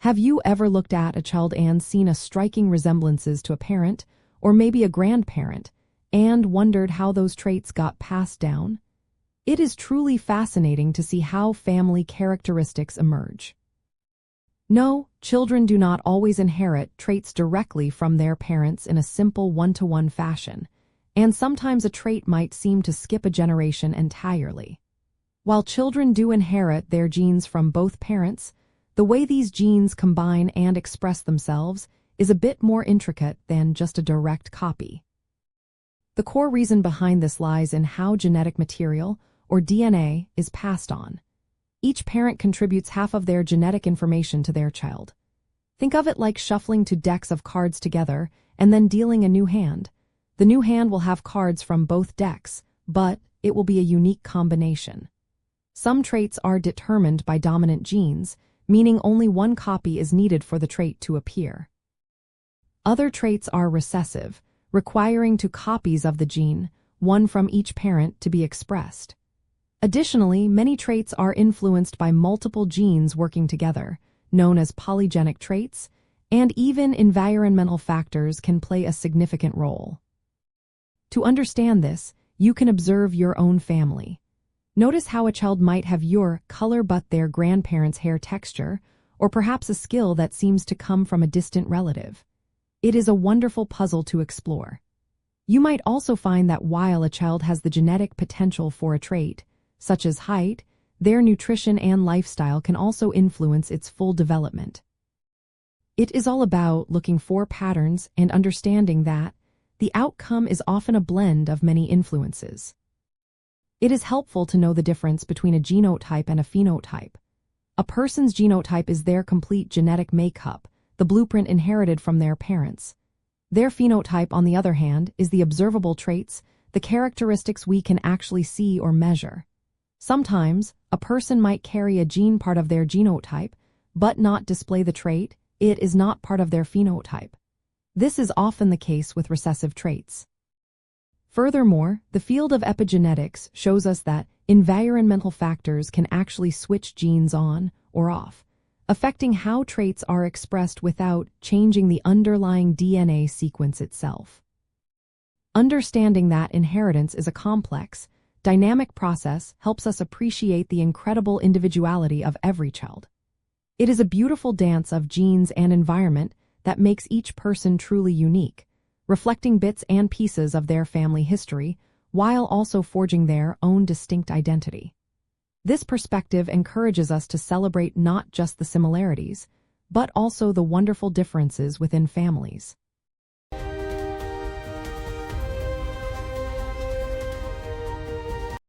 Have you ever looked at a child and seen a striking resemblances to a parent, or maybe a grandparent, and wondered how those traits got passed down? It is truly fascinating to see how family characteristics emerge. No, children do not always inherit traits directly from their parents in a simple one-to-one fashion, and sometimes a trait might seem to skip a generation entirely. While children do inherit their genes from both parents, the way these genes combine and express themselves is a bit more intricate than just a direct copy. The core reason behind this lies in how genetic material, or DNA, is passed on. Each parent contributes half of their genetic information to their child. Think of it like shuffling two decks of cards together and then dealing a new hand. The new hand will have cards from both decks, but it will be a unique combination. Some traits are determined by dominant genes, meaning only one copy is needed for the trait to appear. Other traits are recessive, requiring two copies of the gene, one from each parent, to be expressed. Additionally, many traits are influenced by multiple genes working together, known as polygenic traits, and even environmental factors can play a significant role. To understand this, you can observe your own family. Notice how a child might have your color but their grandparents' hair texture, or perhaps a skill that seems to come from a distant relative. It is a wonderful puzzle to explore. You might also find that while a child has the genetic potential for a trait, such as height, their nutrition and lifestyle can also influence its full development. It is all about looking for patterns and understanding that the outcome is often a blend of many influences. It is helpful to know the difference between a genotype and a phenotype. A person's genotype is their complete genetic makeup, the blueprint inherited from their parents. Their phenotype, on the other hand, is the observable traits, the characteristics we can actually see or measure. Sometimes, a person might carry a gene part of their genotype, but not display the trait. It is not part of their phenotype. This is often the case with recessive traits. Furthermore, the field of epigenetics shows us that environmental factors can actually switch genes on or off, affecting how traits are expressed without changing the underlying DNA sequence itself. Understanding that inheritance is a complex, dynamic process helps us appreciate the incredible individuality of every child. It is a beautiful dance of genes and environment that makes each person truly unique, reflecting bits and pieces of their family history while also forging their own distinct identity. This perspective encourages us to celebrate not just the similarities, but also the wonderful differences within families.